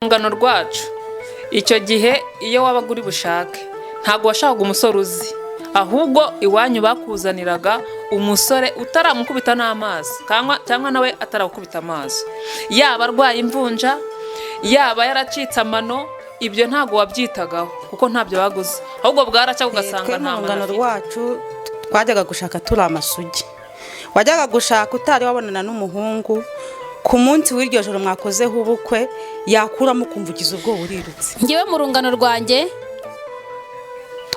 Urungano rwacu icyo gihe iyo wabaga uri bushake ntabwo washakaga umusore uzi, ahubwo iwanyu bakuzaniraga umusore utaramukubita n'amazi cyangwa nawe atarakubita amazi, yaba arwaye imvunja yaba yaracitse amano, ibyo ntabwo wabyitagaho kuko ntabyo baguze, ahubwo bwaraca ugasanga nta urungano rwacu twajyaga gushaka turi amasugi. Wajyaga gushaka utari wabonana n'umuhungu, ku munsi w'iryo joro mwakozeho ubukwe yakuramo kumvugiza ubwo burirutse. Ngewe mu rungano rwanjye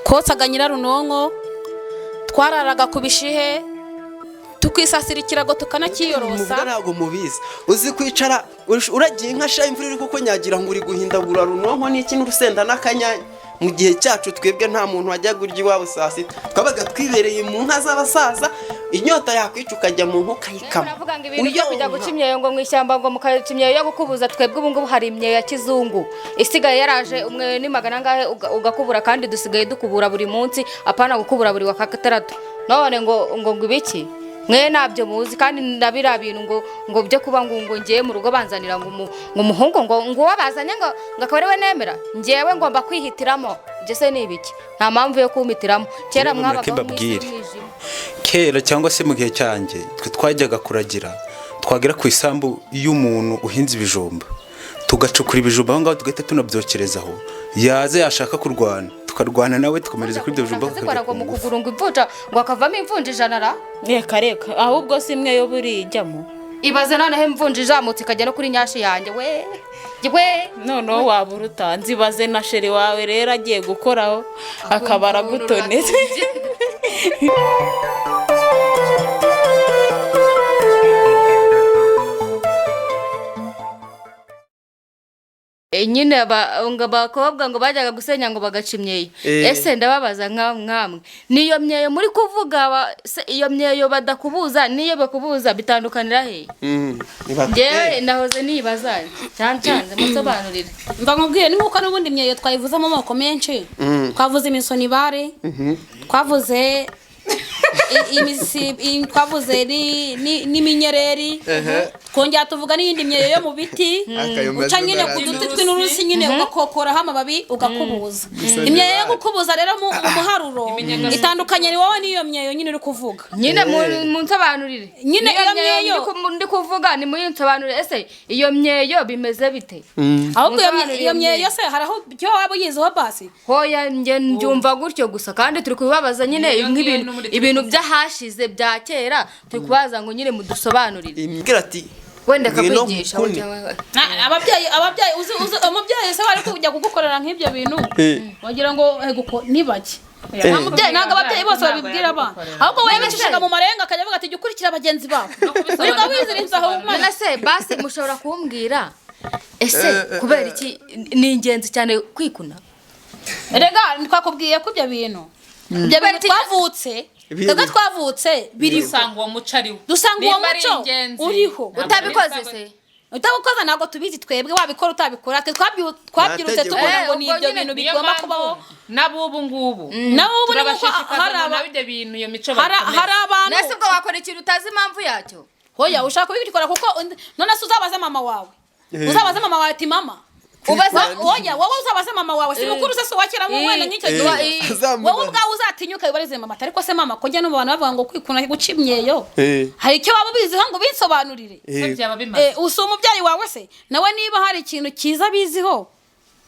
twosaga nyirarunonko, twararaga ku bishihe, tukisasira ikirago tukanakiyorosa. Ntabwo mubizi uzi kwicara uragiye inka sha imvura iri kuko nyagira ngo uri guhindagura runonko n'iki n'urusenda n'akanyanya. Mu gihe cyacu twebwe nta muntu wajyaga urya iwabo saa sita, twabaga twibereye mu nka z'abasaza, inyota yakwica ukajya mu nka ukayikama. Uravuga ngo ibintu byo kujya guca imyeyo ngo mu ishyamba ngo mukaca imyeyo yo gukubuza, twebwe ubu ngubu hari imyeyo ya kizungu isigaye yaraje, umwe ni magana angahe ugakubura, kandi dusigaye dukubura buri munsi apana gukubura buri wa gatandatu. None ngo ibiki mwe nabyo muzi, kandi ndabira bintu ngo byo kuba ngo ngiye mu rugo banzanira ngo umuhungu ngo wabazanye ngo akaba ari we nemera, ngewe ngomba kwihitiramo. Jese ni ibiki? Nta mpamvu yo kumitiramo. Kera mwabaga kera cyangwa se mu gihe cyanjye twe twajyaga kuragira, twagera ku isambu y'umuntu uhinze ibijumba, tugacukura ibijumba aho ngaho tugahita tunabyokerezaho, yaze yashaka kurwana tukarwana nawe tukomereza kuri ibyo bijumba ngo mu kuguru ngo imvunja ngo akavamo imvunja ijana ra. Reka ahubwo si imwe yo burijyamo. Ibaze noneho imvunja ijamutse ikajya no kuri nyashi yanjye we noneho waba urutanze. Ibaze na sheri wawe rero agiye gukoraho akaba aragutoneze. nyine abakobwa ngo bajyaga gusenya ngo bagaca imyeyo. Ese ndababaza nkamwe, niyo myeyo muri kuvuga, iyo myeyo badakubuza niyo bakubuza bitandukanira he? Ngewe nahoze nibaza cyancanze musobanurire. Ndamubwiye ni nkuko n'ubundi myeyo twayivuzamo amoko menshi. Twavuze imisoni bare, twavuze twavuze n'iminyereri, twongera tuvuga n'iyindi myeyo yo mu biti, uca nyine ku duti tw'inurusi nyine ugakokoraho amababi ugakubuza. Imyeyo yo gukubuza rero mu muharuro itandukanye ni wowe n'iyo myeyo nyine uri kuvuga. Nyine mu nsobanurire nyine iyo myeyo ndi kuvuga ni mu nsobanurire. Ese iyo myeyo bimeze bite? Ahubwo iyo myeyo se haraho byo waba uyiziho basi? Hoya nge njumva gutyo gusa, kandi turi kubibabaza nyine ibintu byahashize bya kera, turi kubaza ngo nyine mudusobanurire. Imbwira ati wenda kakwigisha ababyeyi umubyeyi se wari kujya kugukorera nk'ibyo bintu wagira ngo nibake. Umubyeyi ntabwo ababyeyi bose babibwira abana, ahubwo we yabishishaga mu marenga akajya avuga ati jya ukurikira bagenzi babo. Uriko wizirinza aho umwana se basi mushobora kumbwira ese kubera iki ni ingenzi cyane kwikuna? Erega twakubwiye ko ibyo bintu twavutse biri dusanga uwo muco ariwo, dusanga uwo muco uriho. Utabikoze se utabukoza ntabwo tubizi, twebwe wabikora utabikora twabyirutse tubona ngo ni ibyo bintu bigomba kubaho n'abubu ngubu. N'ubu hari ibyo bintu iyo mico hari abantu. Nese ubwo wakora ikintu utazi impamvu yacyo? Hoya ushaka kubikora kuko none se uzabaze mama wawe, uzabaze mama wawe ati mama oya wowe uzabaze mama wawe si mukuru se wakira mu wenda nk'icyo gihe wowe ubwawe uzatinyuka ibarize mama, ariko se mama ko njye no bantu bavuga ngo kwikuna guca imyeyo hari icyo waba ubiziho ngo binsobanurire. Usa umubyeyi wawe se nawe niba hari ikintu cyiza biziho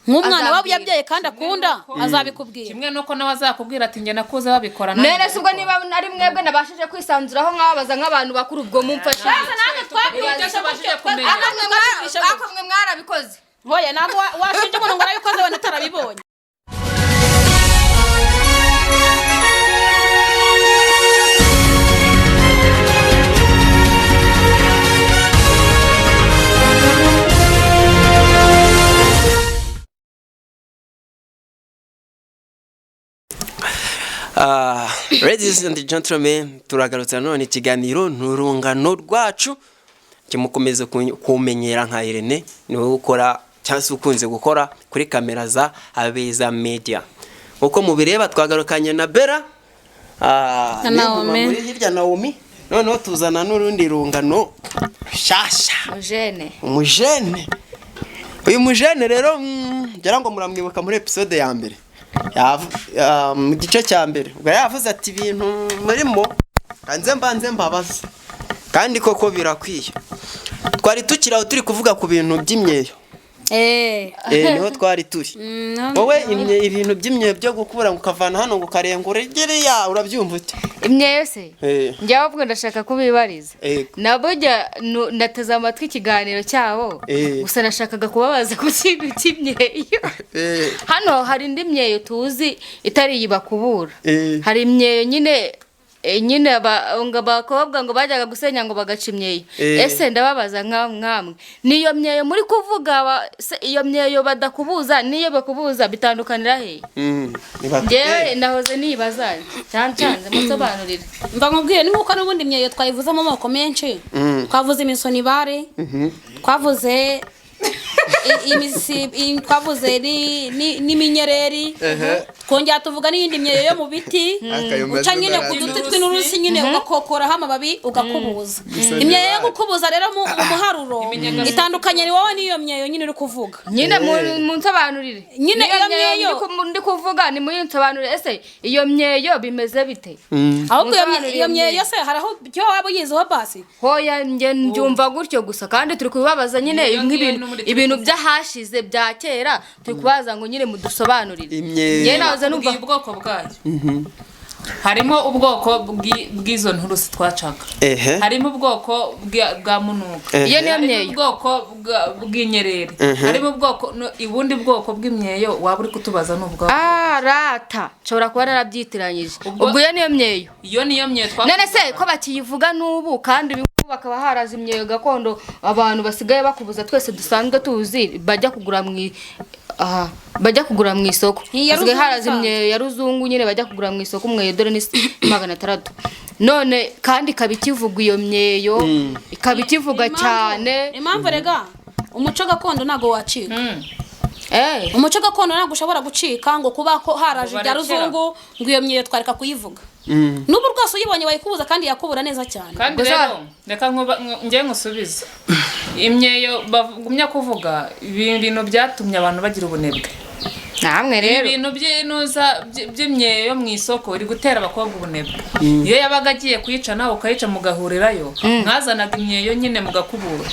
nk'umwana waba yabyaye kandi akunda azabikubwira. Kimwe nuko nawe azakubwira ati njye nakuze babikora. Nene ubwo niba ari mwebwe nabashije kwisanzuraho nk'ababaza nk'abantu bakuru ubwo mumfashe. Natwe twabyigisha akamwe mwarabikoze. Hoya ntabwo washinje umuntu ngo arabikoze wenda utarabibonye. Ladies and gentlemen, turagarutse none ikiganiro n'urungano rwacu kimukomeze kumenyera nka Irene, niwe ukora cyangwa ukunze gukora kuri kamera za Abeza Media. Uko mubireba twagarukanye na Bella muri hirya Naomi, noneho tuzana n'urundi rungano shasha umujene uyu mujene rero ngira ngo muramwibuka muri episode ya mbere mu gice cya mbere ubwo yavuze ati ibintu murimo kanze mbanze mbabaza kandi koko birakwiye twari tukiraho turi kuvuga ku bintu by'imyeyo niho twari turi wowe ibintu by'imyeyo byo gukura ukavana hano ngo ukarengura igiriya urabyumva ute imyeyo se njyaho ubwo ndashaka kubibariza nabujya nateze amatwi ikiganiro cyabo gusa nashakaga kubabaza ku kintu cy'imyeyo hano hari indi myeyo tuzi itari iyi bakubura hari imyeyo nyine abakobwa ngo bajyaga gusenya ngo bagaca imyeyo ese ndababaza nkamwe niyo myeyo muri kuvuga iyo myeyo badakubuza niyo bakubuza bitandukanira he njyewe nahoze nibaza cyancanze musobanurire mva nkubwire ni nkuko n'ubundi myeyo twayivuzemo amoko menshi twavuze imisonibare twavuze twavuze n'iminyereri twongera tuvuga n'iyindi myeyo yo mu biti uca nyine ku duti tw'inturusi nyine ugakokoraho amababi ugakubuza imyeyo yo gukubuza rero mu muharuro itandukanye ni wowe n'iyo myeyo nyine uri kuvuga nyine mu nsobanurire nyine iyo myeyo ndi kuvuga ni mu nsobanurire ese iyo myeyo bimeze bite ahubwo iyo myeyo se hari aho byo waba uyiziho basi hoya njye mbyumva gutyo gusa kandi turi kubibabaza nyine ibintu byahashize bya kera turi kubaza ngo nyine mudusobanurire njye nahoze numva ubwoko bwayo harimo ubwoko bw'izo nturusi twacaga harimo ubwoko bwa munuka iyo niyo myeyo ubwoko bw'inyereri harimo ubwoko ubundi bwoko bw'imyeyo waba uri kutubaza n'ubwoko rata nshobora kuba narabyitiranyije ubwo iyo niyo myeyo none se ko bakiyivuga n'ubu kandi bakaba haraza imyeyo gakondo abantu basigaye bakubuza twese dusanzwe tuzi bajya kugura mu isoko hasigaye haraza imyeyo ya ruzungu nyine bajya kugura mu isoko umweyo dore ni 600 none kandi ikaba ikivuga iyo myeyo ikaba ikivuga cyane impamvu rega umuco gakondo ntago wacika umuco gakondo ntabwo ushobora gucika ngo kuba ko haraje ibya ruzungu ngo iyo myeyo twareka kuyivuga n'ubu rwose uyibonye bayikubuza kandi yakubura neza cyane kandi rero reka njye ngusubize imyeyo bagumya kuvuga ibintu byatumye abantu bagira ubunebwe namwe rero ibintu by'imyeyo yo mu isoko iri gutera abakobwa ubunebwe iyo yabaga agiye kuyica nawe ukayica mugahurirayo mwazanaga imyeyo nyine mugakubura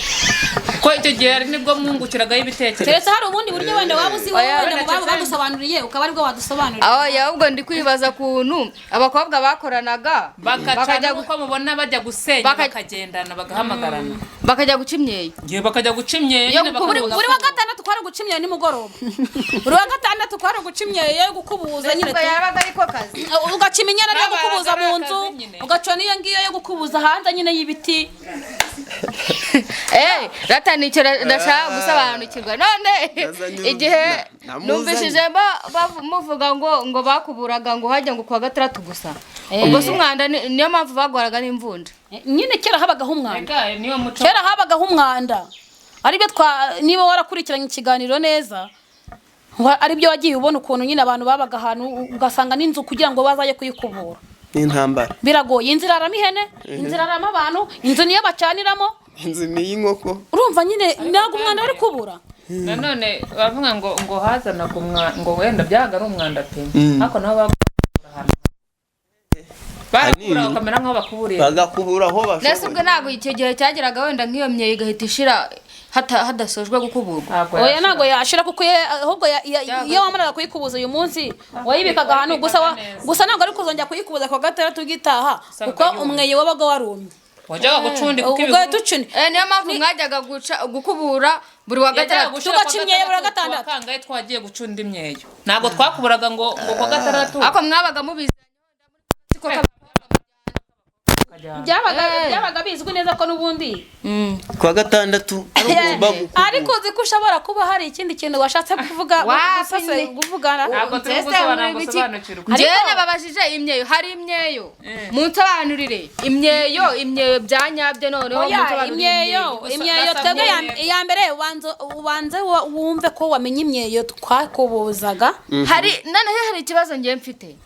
ko icyo gihe nibwo mwungukiragaho ibitekerezo keretse hari ubundi buryo wenda waba uzi wenda bagusobanuriye ukaba aribwo wadusobanurira ahubwo ndi kwibaza kuntu abakobwa bakoranaga bakajya uko mubona bajya gusenya bakagendana bagahamagarana bakajya guca imyeyo bakajya guca imyeyo buri wa gatandatu twari guca imyeyo nimugoroba buri wa gatandatu twari guca imyeyo yo gukubuza nyine yabaga ariko kazi ugaca iminyana yo gukubuza mu nzu ugaca n'iyo ngiyo yo gukubuza hanze nyine y'ibiti rata nicyo ndashaka gusobanukirwa none igihe numvishije muvuga ngo bakuburaga ngo hajya ngo kuwa gatandatu gusa ubwo se umwanda niyo mpamvu bagwaraga n'imvunja nyine kera habagaho umwanda aribyo niba warakurikiranye ikiganiro neza aribyo wagiye ubona ukuntu nyine abantu babaga ahantu ugasanga n'inzu kugira ngo bazaye kuyikubura n'intambara biragoye inzira arama ihene inzira arama abantu inzu niyo bacaniramo inzu ni iy'inkoko urumva nyine ntabwo umwanda bari kubura nanone bavuga ngo hazanaga umwanda ngo wenda byaga ari umwanda pe ariko nabo barakubura bakamera nk'aho bakuburiye bagakubura aho bashoboye nese ubwo ntabwo icyo gihe cyageraga wenda nk'iyo myeyo igahita ishira hadasojwe gukuburwa oya ntabwo yashira kuko ahubwo iyo wamaraga kuyikubuza uyu munsi wayibikaga ahantu gusa ntabwo ari kuzongera kuyikubuza kwa gatandatu gitaha kuko umweyo wabaga warumye wajyaga gucundika niyo mpamvu mwajyaga gukubura buri wa gatandatu tugaca imyeyo buri wa gatandatu kangahe twagiye gucunda imyeyo ntabwo twakuburaga ngo kwa gatandatu ariko mwabaga mubizi byabaga bizwi neza ko n'ubundi kwa gatandatu ariko uzi ko ushobora kuba hari ikindi kintu washatse kuvugana ntabwo turi gusobanukirwa njyewe nababajije imyeyo hari imyeyo munsobanurire imyeyo bya nyabyo noneho imyeyo twebwe iya mbere ubanze wumve ko wamenye imyeyo twakubuzaga noneho hari ikibazo ngiye mfite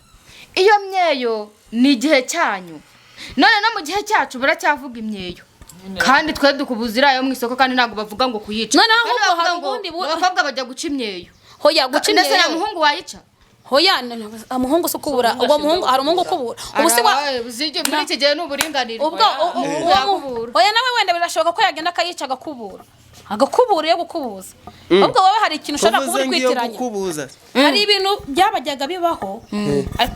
iyo myeyo ni igihe cyanyu none no mu gihe cyacu baracyavuga imyeyo kandi twe dukubuza iriya yo mu isoko kandi ntabwo bavuga ngo kuyica Noneho Kandi ahubwo bavuga hari ngo ubundi abakobwa bajya guca imyeyo hoya guca ndetse nta imyeyo muhungu wayica hoya umuhungu se ukubura ubwo muhungu hari umuhungu ukubura ubu se muri iki gihe ni uburinganire ubwo hoya nawe wenda birashoboka ko yagenda akayica agakubura iyo gukubuza ubwo wowe hari ikintu ushobora kuba uri kwitiranya hari ibintu byabajyaga bibaho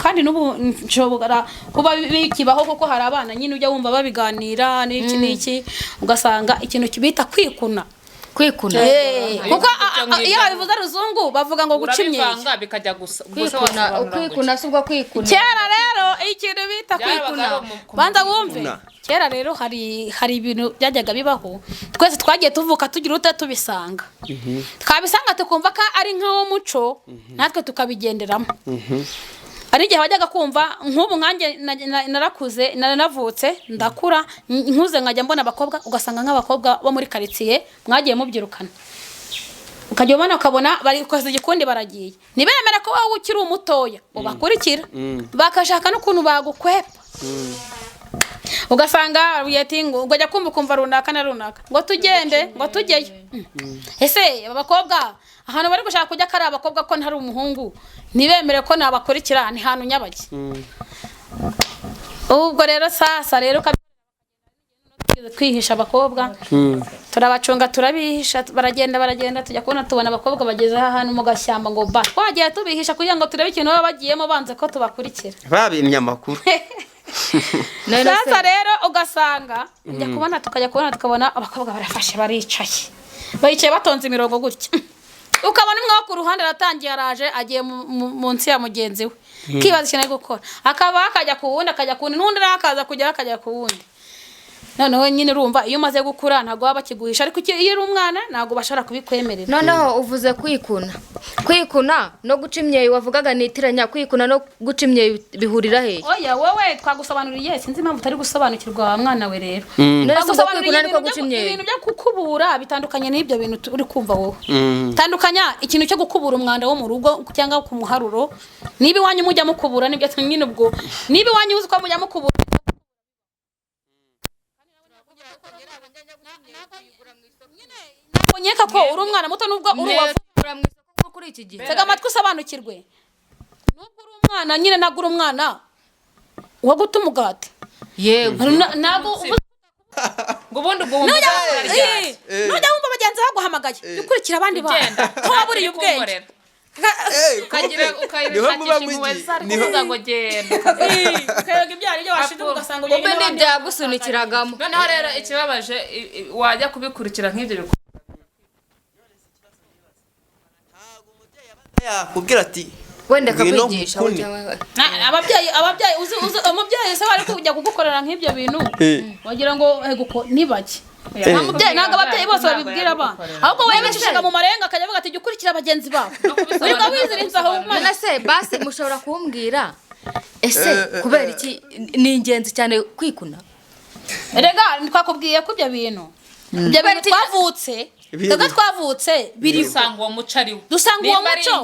kandi n'ubu nshobora kuba bikibaho kuko hari abana nyine ujya wumva babiganira n'iki ugasanga ikintu kibita kwikuna kuko iyo babivuze ruzungu bavuga ngo guca imyeyo bikajya gusa kwikuna si ubwo kwikuna kera rero ikintu bita kwikuna banza wumve kera rero hari ibintu byajyaga bibaho twese twagiye tuvuka tugira ute tubisanga twabisanga tukumva ko ari nk'awo muco natwe tukabigenderamo hari igihe wajyaga kumva nk'ubu nkanjye narakuze naravutse ndakura nkuze nkajya mbona abakobwa ugasanga nk'abakobwa bo muri karitsiye mwagiye mubyirukana ukajya ubona ukabona bari koza igikundi baragiye ntibemera ko wowe ukiri umutoya ubakurikira bakashaka n'ukuntu bagukwepa ugasanga ngo ujya kumva ukumva runaka na runaka ngo tugende ngo tujyeyo ese abakobwa ahantu bari gushaka kujya kari abakobwa ko ntari umuhungu ntibemere ko nabakurikira ni hantu nyabaki ubwo rero sasa rero twihisha abakobwa turabacunga turabihisha baragenda tujya kubona abakobwa bageze ahantu mu gashyamba ngo ba twagiye tubihisha kugira ngo turebe ikintu baba bagiyemo banze ko tubakurikira babimye amakuru sasa rero ugasanga tukajya kubona tukabona abakobwa barafashe baricaye batonze imirongo gutya ukabona umwe wo ku ruhande aratangiye araje agiye munsi ya mugenzi we kibaza ikintu ari gukora akajya ku wundi n'undi akaza kugera akajya ku wundi noneho nyine urumva iyo umaze gukura ntabwo baba bakiguhisha ariko iyo uri umwana ntabwo bashobora kubikwemerera noneho uvuze kwikuna no guca imyeyo wavugaga nitiranya kwikuna no guca imyeyo bihurira he oya wowe twagusobanuriye sinzi impamvu utari gusobanukirwa mwana we rero kwikuna ariko guca imyeyo ibintu byo gukubura bitandukanye n'ibyo bintu uri kumva wowe tandukanya ikintu cyo gukubura umwanda wo mu rugo cyangwa ku muharuro niba iwanyu mujya mukubura nibyo nyine ubwo niba iwanyu uzi ko mujya mukubura nyeka ko uri umwana muto nubwo uri wavura mu isoko kuri iki gihe tega amatwi usobanukirwe nubwo uri umwana nyine nagura umwana wo guta umugati yego ntabwo ngo ubundi ubwo nujya wumva bagenzi baguhamagaye ukurikira abandi bana ko waburiye ubwenge ukagira ukayishakisha impuhwe zari kuvuga ngo genda ukayoga ibyari byo washinze ugasanga ube n'ibyagusunikiragamo noneho rero ikibabaje wajya kubikurikira nk'ibyo bikorwa yakubwira ati wenda akakwigisha ababyeyi uzi umubyeyi se wari kujya kugukorera nk'ibyo bintu wagira ngo nibake ntabwo ababyeyi bose babibwira abana ahubwo we bicishaga mu marenga akajya avuga ati jya ukurikira bagenzi babo wirirwa wizirinze aho none se basi mushobora kumbwira ese kubera iki ni ingenzi cyane kwikuna rega twakubwiye ko ibyo bintu twavutse biriho dusanga uwo muco ariwo dusanga uwo muco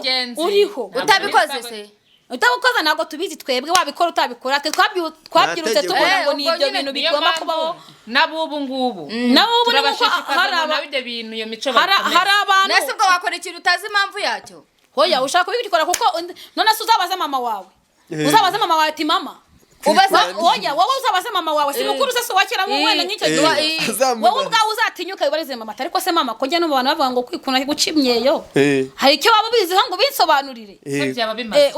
uriho utabikoze se utabukoze ntabwo tubizi twebwe wabikora utabikora twabyirutse tubona ngo ni ibyo bintu bigomba kubaho n'abubu ngubu turabashishikariza na ibyo bintu iyo mico hari abantu nese ubwo wakora ikintu utazi impamvu yacyo hoya ushaka kubikora kuko none se uzabaze mama wawe ati mama wowe uzabaze mama wawe si mukuru se wakira mu wenda nk'icyo gihe wowe ubwawe uzatinyuka wibarize mama ariko se mama ko njye n'ubantu bavuga ngo kwikuna guca imyeyo hari icyo waba ubiziho ngo binsobanurire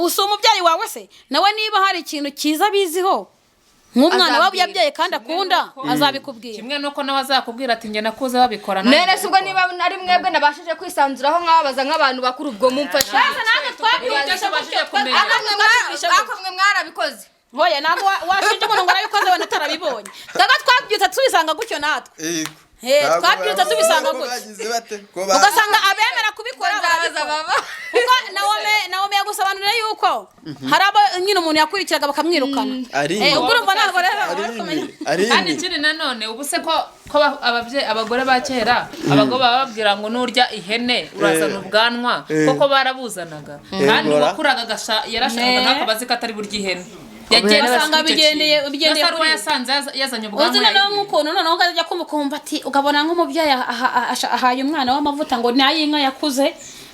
usa umubyeyi wawe se nawe niba hari ikintu cyiza biziho nk'umwana waba yabyaye kandi akunda azabikubwira kimwe nuko nawe azakubwira ati njye nakuze babikora none se ubwo niba ari mwebwe nabashije kwisanzuraho mwabaza nk'abantu bakuru ubwo mumfashe akamwe mwarabikoze hoya ntabwo washinja umuntu ngo arabikoze wenda utarabibonye twebwe twabyutse tubisanga gutyo natwe twabyutse tubisanga gutyo ugasanga abemera kubikora barabikora kuko nawe yagusobanurira yuko hari abo nyine umuntu yakurikiraga bakamwirukana ubwo urumva ntabwo rero kandi ikindi nanone ubu se ko abagore ba kera abagabo baba babwira ngo nurya ihene urazana ubwanwa koko barabuzanaga kandi uwakuraga yarashakaga ntakabazi ko atari burya ihene yagiye basanga bigendeye kuri kuri yasanze yazanye uzi ubwanwa noneho nk'ukuntu noneho ukajya kumukumva ati ukabona nk'umubyeyi ahaye umwana w'amavuta ngo n'ay'inka yakuze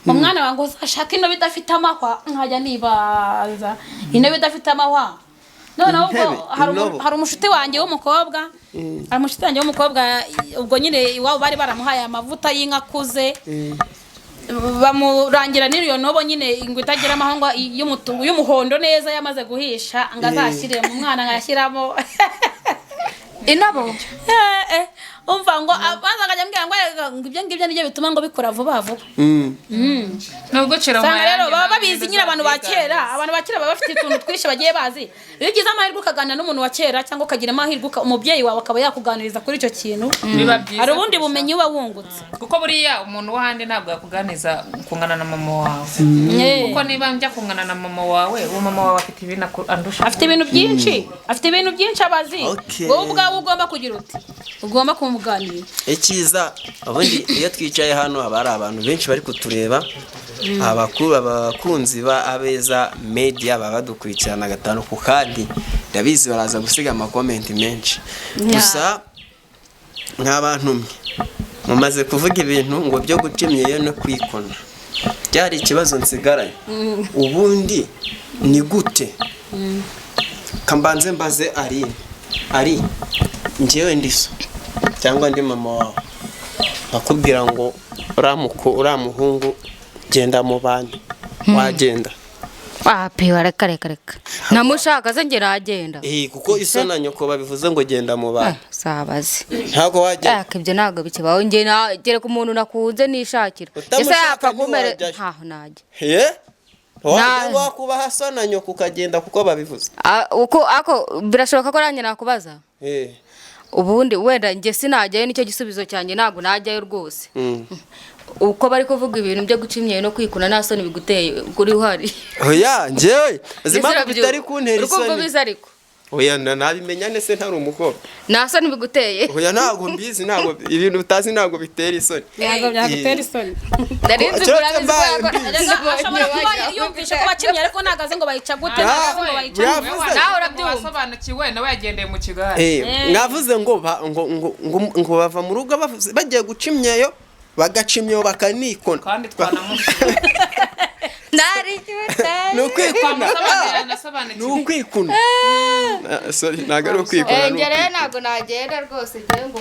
umwana wanjye uzashaka ino bidafite amahwa nkajya nibaza ino bidafite amahwa noneho ubwo hari umushuti wanjye w'umukobwa ubwo nyine iwabo bari baramuhaye amavuta y'inka akuze bamurangira n'iyo nobo nyine ngo itagira amahanga y'umuhondo neza yamaze guhisha ngo azashyire mu mwana nkayashyiramo inabo umva ngo abanza akajya ambwira ngo ibyo ngibyo nibyo bituma ngo bikura vuba vuba nubwo cira usanga rero baba babizi nyine abantu ba kera baba bafite utuntu twinshi bagiye bazi iyo ugize amahirwe ukaganira n'umuntu wa kera cyangwa ukagira amahirwe umubyeyi wawe akaba yakuganiriza kuri icyo kintu hari ubundi bumenyi uba wungutse kuko buriya umuntu w'ahandi ntabwo yakuganiza kungana na mama wawe kuko niba njya kungana na mama wawe uwo mama wawe afite ibintu andusha afite ibintu byinshi abazi wowe ubwawe ugomba kugira uti ugomba kumuganira icyiza ubundi iyo twicaye hano haba hari abantu benshi bari kutureba abakunzi ba Abeza Media baba badukurikirana gatanu ku kandi ndabizi baraza gusiga amakomenti menshi gusa nk'abantu mwe mumaze kuvuga ibintu ngo byo gucimyeyo no kwikona byari ikibazo nsigaraye ubundi ni gute kambanze mbaze ari njyewe ndiso cyangwa ndi mama wawe akubwira ngo uramuhungu genda mu bandi wagenda reka namushaka ze ngera agenda kuko iso na nyoko babivuze ngo genda mu bandi sabaze ntago wagenda ibyo ntago bikibaho nge nagere ku muntu nakunze nishakira ese yapfa kumere ntaho najya wajya wakubaha so na nyoko ukagenda kuko babivuze ako birashoboka ko nanjye nakubaza ubundi wenda njye sinajyayo nicyo gisubizo cyanjye ntabwo najyayo rwose uko bari kuvuga ibintu byo guca imyeyo no kwikuna nta soni biguteye kuri uhari oya njyewe uzima bitari kuntera isoni urukumva biza ariko oya nabimenya nese ntari umukobwa nta soni biguteye oya ntabwo mbizi ntabwo ibintu utazi ntabwo bitera isoni ntabwo byagutera isoni ndarinzi kurabizi yumvishe ko bacimye ariko nagaze ngo bayica gute nawe urabyumva wasobanukiwe nawe yagendeye mu kigare mwavuze ngo bava mu rugo bagiye guca imyeyo bagaca imyeyo bakanikona kandi twanamushye ni ukwikuna sorry ntabwo ari ukwikuna njye rero ntabwo nagenda rwose njyewe ngo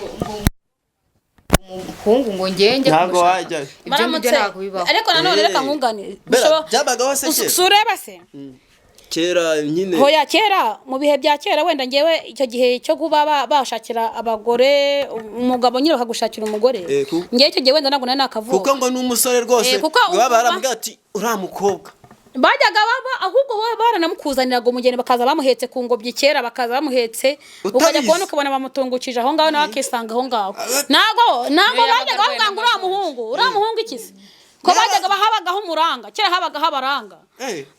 umuhungu ngo ngenge ntabwo wajya baramutse ariko nanone reka nkunganire byabagaho se kera sureba se kera nyine hoya kera mu bihe bya kera wenda ngewe icyo gihe cyo kuba bashakira abagore umugabo nyine bakagushakira umugore ngewe icyo gihe wenda ntabwo nari nakavuga kuko ngo ni umusore rwose baba baramubwira ati uriya mukobwa bajyaga ahubwo baranamukuzaniraga umugeni bakaza bamuhetse ku ngobyi kera bakaza bamuhetse ukajya kubona ukabona bamutungukije aho ngaho nawe akisanga aho ngaho ntabwo bajyaga bavuga ngo uriya muhungu ikize ko bajyaga habagaho umuranga kera habagaho abaranga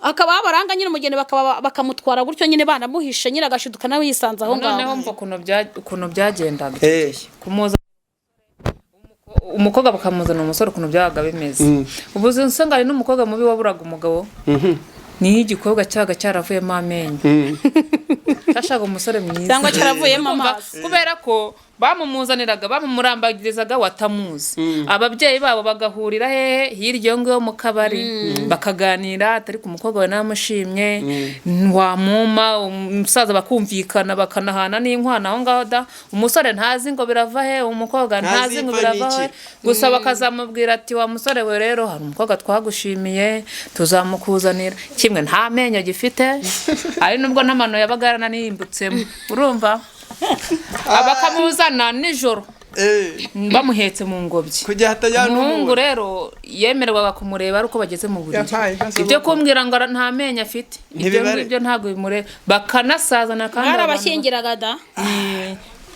akaba abaranga nyine umugeni bakamutwara gutyo nyine banamuhishe nyine agashiduka nawe yisanze aho ngaho noneho mva ukuntu byagendaga kumuza umukobwa bakamuzana umusore ukuntu byabaga bimeze ubu usanga hari n'umukobwa mubi waburaga umugabo niho igikobwa cyaga cyaravuyemo amenyo cyashaka umusore mwiza cyangwa cyaravuyemo amaso kubera ko bamumuzaniraga bamumurambagirizaga watamuzi ababyeyi babo bagahurira hehe hirya ngo mu kabari bakaganira atari ku mukobwa we namushimye wamuma umusaza bakumvikana bakanahana n'inkwana aho ngaho da umusore ntazi ngo birava he umukobwa ntazi ngo birava he gusa bakazamubwira ati wa musore we rero hari umukobwa twagushimiye tuzamukuzanira kimwe nta menyo gifite ari nubwo n'amano yabaga yarananimbutsemo urumva abakamuzana nijoro bamuhetse mu ngobyi umuhungu rero yemererwaga kumureba ari uko bageze mu buriri ibyo kumbwira ngo nta menyo afite ibyo ngibyo ntabwo bimureba bakanasazana kandi barabashyingiraga da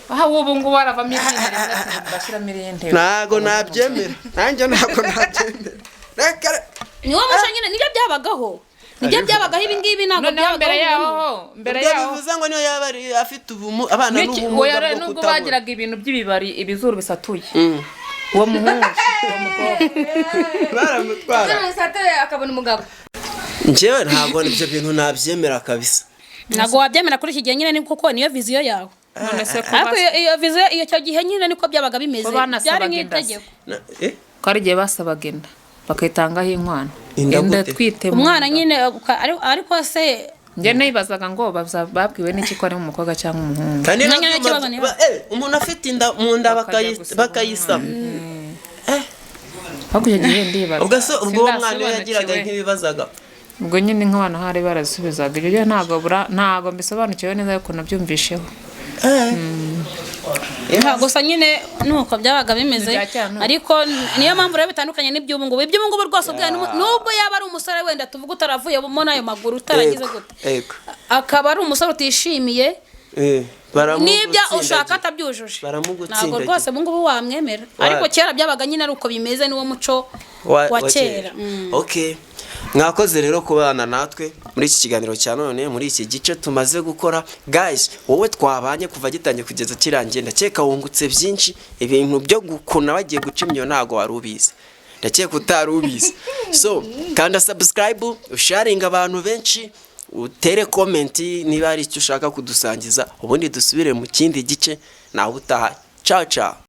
aha ubu ngubu baravamo irindi bashyiramo irindi ntabwo nabyemera nanjye ntabwo nabyemera niwo muco nyine nibyo byabagaho nibyo byabagaho ibi ngibi ntabwo byabagaho mbere yaho bivuze ngo niyo yaba afite abana n'ubumuga bwo nubwo bagiraga ibintu by'ibibari ibizuru bisatuye uwo muhungu uwo mukobwa baramutwara bisatuye akabona umugabo njyewe ntabwo ibyo bintu nabyemera kabisa ntabwo wabyemera kuri iki gihe nyine ni kuko niyo viziyo yawe none se ko ariko iyo viziyo iyo cyo gihe nyine niko byabaga bimeze Ko banasabaga byari inda se. nk'itegeko ko ari igihe basabaga inda bakayitangaho inkwano Inda inda gute? twite mu umwana nda. nyine ariko se njye nibazaga ngo babwiwe n'iki ko ari umukobwa cyangwa umuhungu kandi Nanya nabyo n'ikibazo niba. umuntu afite inda mu nda bakayisama ariko icyo gihe ndibaza ubwo se ubwo uwo mwana iyo Sindasobanukiwe. yagiraga nk'ibibazaga ubwo nyine nk'abantu hari barasubizaga ibyo gihe ntabwo mbisobanukiwe neza ariko nabyumvisheho gusa nyine nuko byabaga bimeze Biracyari nuko. ariko niyo mpamvu rero bitandukanye n'iby'ubu ngubu iby'ubu ngubu rwose ubwawe nubwo yaba ari umusore wenda tuvuga utaravuyemo n'ayo maguru utaragize gute ego akaba ari umusore utishimiye n'ibyo ushaka atabyujuje ntabwo rwose ubu ngubu wamwemera ariko kera byabaga nyine ari uko bimeze niwo muco wa kera okay mwakoze rero kubana natwe muri iki kiganiro cya none muri iki gice tumaze gukora guys wowe twabanye kuva gitangiye kugeza kirangiye ndakeka wungutse byinshi ibintu byo gukuna bagiye guca imyo ntago wari ubizi ndakeka utari ubizi so kanda subscribe usharinga abantu benshi utere comment niba hari icyo ushaka kudusangiza ubundi dusubire mu kindi gice nawe utaha ciao ciao